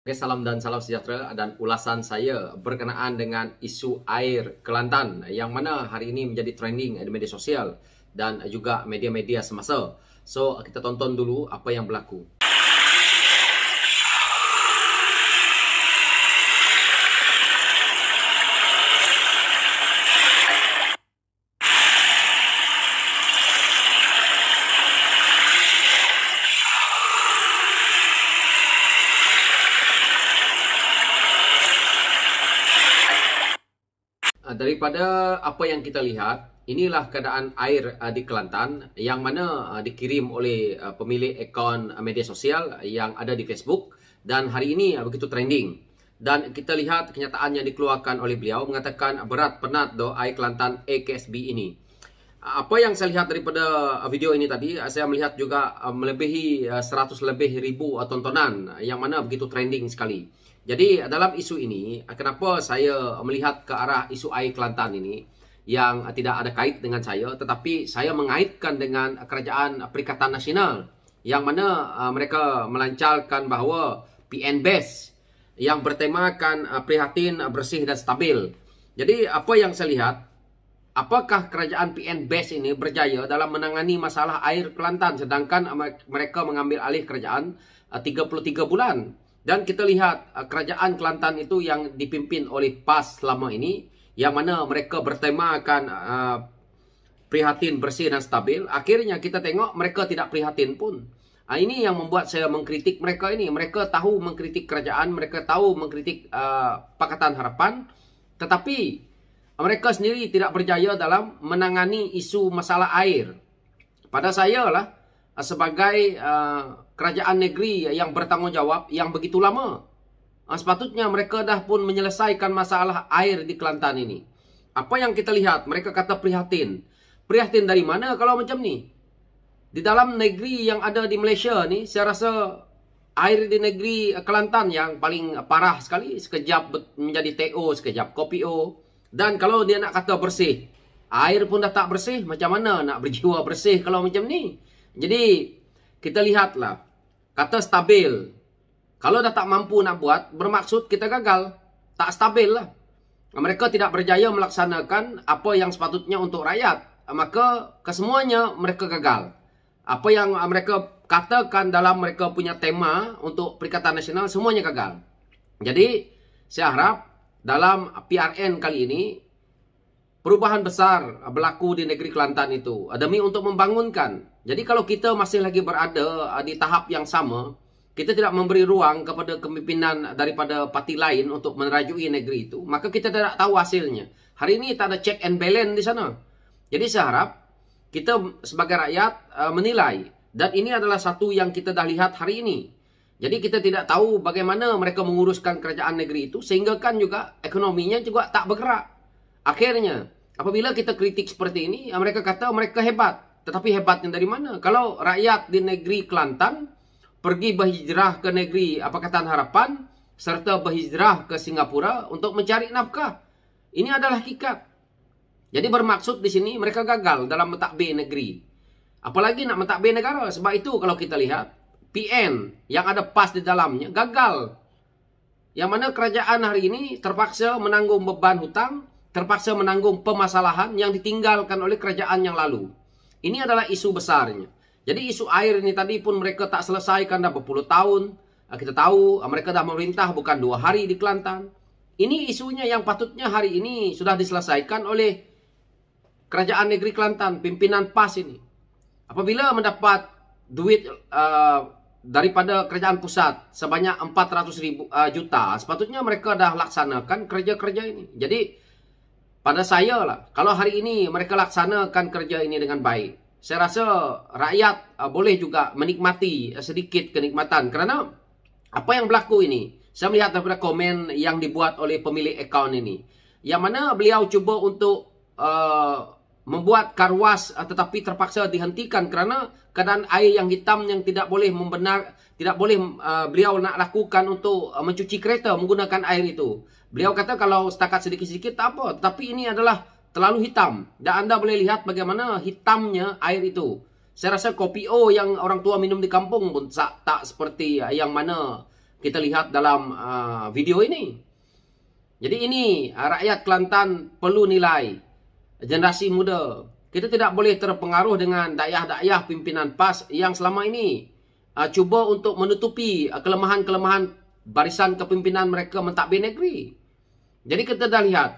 Oke, salam dan salam sejahtera dan ulasan saya berkenaan dengan isu air Kelantan yang mana hari ini menjadi trending di media sosial dan juga media-media semasa. So, kita tonton dulu apa yang berlaku. Daripada apa yang kita lihat, inilah keadaan air di Kelantan yang mana dikirim oleh pemilik akaun media sosial yang ada di Facebook dan hari ini begitu trending. Dan kita lihat kenyataan yang dikeluarkan oleh beliau mengatakan berat penat do air Kelantan AKSB ini. Apa yang saya lihat daripada video ini tadi, saya melihat juga melebihi 100 lebih ribu tontonan yang mana begitu trending sekali. Jadi dalam isu ini, kenapa saya melihat ke arah isu air Kelantan ini yang tidak ada kait dengan saya, tetapi saya mengaitkan dengan Kerajaan Perikatan Nasional yang mana mereka melancarkan bahawa PN-BES yang bertemakan prihatin, bersih dan stabil. Jadi apa yang saya lihat, apakah kerajaan PN-BES ini berjaya dalam menangani masalah air Kelantan sedangkan mereka mengambil alih kerajaan 33 bulan. Dan kita lihat kerajaan Kelantan itu yang dipimpin oleh PAS selama ini yang mana mereka bertemakan prihatin, bersih dan stabil. Akhirnya kita tengok mereka tidak prihatin pun. Ini yang membuat saya mengkritik mereka ini. Mereka tahu mengkritik kerajaan, mereka tahu mengkritik Pakatan Harapan, tetapi mereka sendiri tidak berjaya dalam menangani isu masalah air. Pada saya lah, sebagai kerajaan negeri yang bertanggungjawab yang begitu lama, sepatutnya mereka dah pun menyelesaikan masalah air di Kelantan ini. Apa yang kita lihat, mereka kata prihatin. Prihatin dari mana kalau macam ni? Di dalam negeri yang ada di Malaysia ni, saya rasa air di negeri Kelantan yang paling parah sekali. Sekejap menjadi TO, sekejap kopi O. Dan kalau dia nak kata bersih, air pun dah tak bersih, macam mana nak berjiwa bersih kalau macam ni? Jadi, kita lihatlah. Kata stabil. Kalau dah tak mampu nak buat, bermaksud kita gagal. Tak stabil lah. Mereka tidak berjaya melaksanakan apa yang sepatutnya untuk rakyat. Maka, kesemuanya mereka gagal. Apa yang mereka katakan dalam mereka punya tema untuk Perikatan Nasional, semuanya gagal. Jadi, saya harap dalam PRN kali ini, perubahan besar berlaku di negeri Kelantan itu demi untuk membangunkan. Jadi kalau kita masih lagi berada di tahap yang sama, kita tidak memberi ruang kepada kepimpinan daripada parti lain untuk merajui negeri itu, maka kita tidak tahu hasilnya. Hari ini tak ada check and balance di sana. Jadi saya harap kita sebagai rakyat menilai, dan ini adalah satu yang kita dah lihat hari ini. Jadi kita tidak tahu bagaimana mereka menguruskan kerajaan negeri itu, sehingga kan juga ekonominya juga tak bergerak. Akhirnya, apabila kita kritik seperti ini, mereka kata mereka hebat. Tetapi hebatnya dari mana? Kalau rakyat di negeri Kelantan pergi berhijrah ke negeri Pakatan Harapan serta berhijrah ke Singapura untuk mencari nafkah. Ini adalah hakikat. Jadi bermaksud di sini mereka gagal dalam mentadbir negeri. Apalagi nak mentadbir negara. Sebab itu kalau kita lihat, PN yang ada PAS di dalamnya gagal. Yang mana kerajaan hari ini terpaksa menanggung beban hutang, terpaksa menanggung permasalahan yang ditinggalkan oleh kerajaan yang lalu. Ini adalah isu besarnya. Jadi isu air ini tadi pun mereka tak selesaikan dah berpuluh tahun. Kita tahu mereka dah memerintah bukan 2 hari di Kelantan. Ini isunya yang patutnya hari ini sudah diselesaikan oleh kerajaan negeri Kelantan, pimpinan PAS ini. Apabila mendapat duit daripada kerajaan pusat sebanyak 400 juta, sepatutnya mereka dah laksanakan kerja-kerja ini. Jadi pada saya lah, kalau hari ini mereka laksanakan kerja ini dengan baik, saya rasa rakyat boleh juga menikmati sedikit kenikmatan. Kerana apa yang berlaku ini, saya melihat daripada komen yang dibuat oleh pemilik akaun ini, yang mana beliau cuba untuk membuat karwas tetapi terpaksa dihentikan kerana keadaan air yang hitam yang tidak boleh beliau nak lakukan untuk mencuci kereta menggunakan air itu. Beliau kata kalau setakat sedikit-sedikit tak apa, tetapi ini adalah terlalu hitam dan anda boleh lihat bagaimana hitamnya air itu. Saya rasa kopi O yang orang tua minum di kampung pun tak seperti yang mana kita lihat dalam video ini. Jadi ini rakyat Kelantan perlu nilai generasi muda. Kita tidak boleh terpengaruh dengan dayah-dayah pimpinan PAS yang selama ini cuba untuk menutupi kelemahan-kelemahan barisan kepimpinan mereka mentadbir negeri. Jadi kita dah lihat.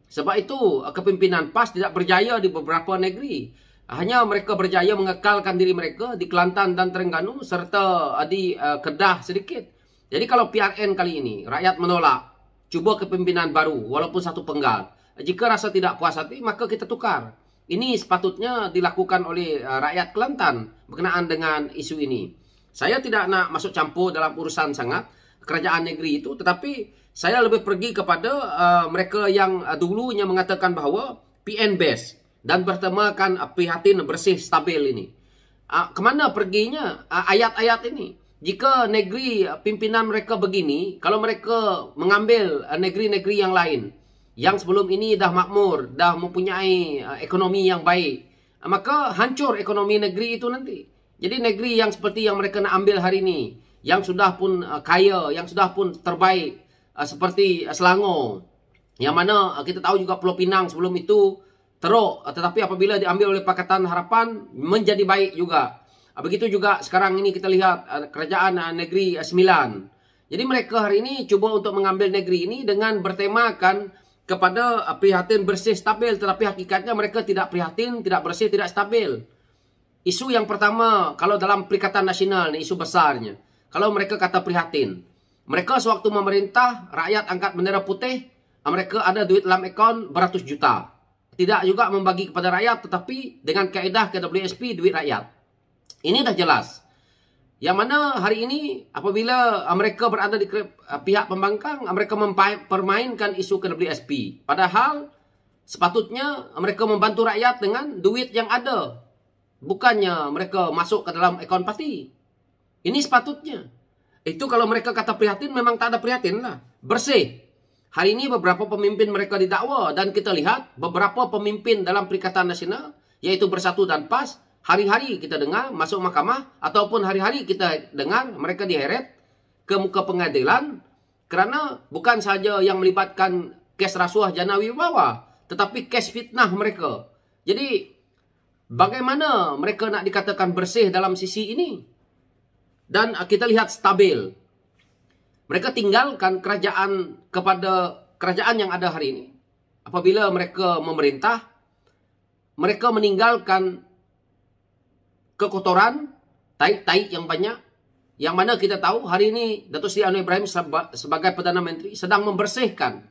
Sebab itu kepimpinan PAS tidak berjaya di beberapa negeri. Hanya mereka berjaya mengekalkan diri mereka di Kelantan dan Terengganu serta di Kedah sedikit. Jadi kalau PRN kali ini rakyat menolak, cuba kepimpinan baru walaupun satu penggal. Jika rasa tidak puas hati, maka kita tukar. Ini sepatutnya dilakukan oleh rakyat Kelantan berkenaan dengan isu ini. Saya tidak nak masuk campur dalam urusan sangat kerajaan negeri itu, tetapi saya lebih pergi kepada mereka yang dulunya mengatakan bahawa PN best dan bertemakan prihatin bersih stabil ini. Kemana perginya ayat-ayat ini? Jika negeri pimpinan mereka begini, kalau mereka mengambil negeri-negeri yang lain yang sebelum ini dah makmur, dah mempunyai ekonomi yang baik, maka hancur ekonomi negeri itu nanti. Jadi negeri yang seperti yang mereka nak ambil hari ini, yang sudah pun kaya, yang sudah pun terbaik, seperti Selangor, yang mana kita tahu juga Pulau Pinang sebelum itu teruk, tetapi apabila diambil oleh Pakatan Harapan menjadi baik juga. Begitu juga sekarang ini kita lihat kerajaan negeri Sembilan. Jadi mereka hari ini cuba untuk mengambil negeri ini dengan bertemakan kepada prihatin bersih stabil, tetapi hakikatnya mereka tidak prihatin, tidak bersih, tidak stabil. Isu yang pertama, kalau dalam Perikatan Nasional ni isu besarnya, kalau mereka kata prihatin, mereka sewaktu memerintah, rakyat angkat bendera putih, mereka ada duit dalam akaun beratus juta. Tidak juga membagi kepada rakyat, tetapi dengan kaedah KWSP duit rakyat. Ini dah jelas. Yang mana hari ini apabila mereka berada di pihak pembangkang, mereka mempermainkan isu KWSP. Padahal sepatutnya mereka membantu rakyat dengan duit yang ada. Bukannya mereka masuk ke dalam akaun parti. Ini sepatutnya. Itu kalau mereka kata prihatin, memang tak ada prihatin lah. Bersih. Hari ini beberapa pemimpin mereka didakwa. Dan kita lihat beberapa pemimpin dalam Perikatan Nasional, yaitu Bersatu dan PAS, hari-hari kita dengar masuk mahkamah, ataupun hari-hari kita dengar mereka diheret ke muka pengadilan, kerana bukan sahaja yang melibatkan kes rasuah jana wibawa, tetapi kes fitnah mereka. Jadi bagaimana mereka nak dikatakan bersih dalam sisi ini? Dan kita lihat stabil. Mereka tinggalkan kerajaan kepada kerajaan yang ada hari ini. Apabila mereka memerintah, mereka meninggalkan kekotoran, taik-taik yang banyak. Yang mana kita tahu hari ini Datuk Seri Anwar Ibrahim sebagai Perdana Menteri sedang membersihkan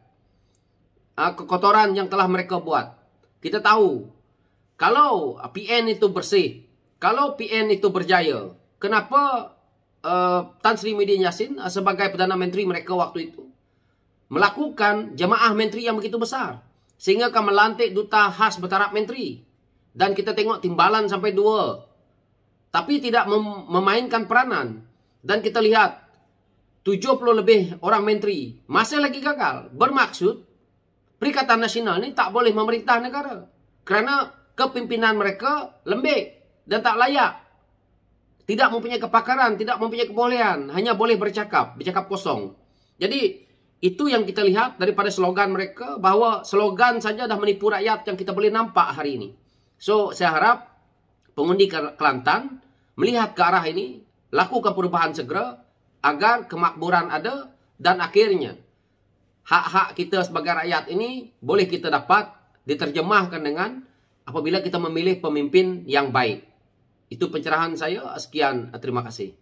kekotoran yang telah mereka buat. Kita tahu, kalau PN itu bersih, kalau PN itu berjaya, kenapa Tan Sri Muhyiddin Yassin sebagai Perdana Menteri mereka waktu itu melakukan jemaah menteri yang begitu besar, sehingga akan melantik duta khas bertaraf menteri. Dan kita tengok timbalan sampai 2, tapi tidak memainkan peranan. Dan kita lihat 70 lebih orang menteri masih lagi gagal. Bermaksud Perikatan Nasional ini tak boleh memerintah negara, kerana kepimpinan mereka lembek dan tak layak. Tidak mempunyai kepakaran, tidak mempunyai kebolehan, hanya boleh bercakap kosong. Jadi itu yang kita lihat daripada slogan mereka, bahawa slogan saja dah menipu rakyat yang kita boleh nampak hari ini. So saya harap pengundi Kelantan melihat ke arah ini, lakukan perubahan segera agar kemakmuran ada, dan akhirnya hak-hak kita sebagai rakyat ini boleh kita dapat diterjemahkan dengan apabila kita memilih pemimpin yang baik. Itu pencerahan saya. Sekian, terima kasih.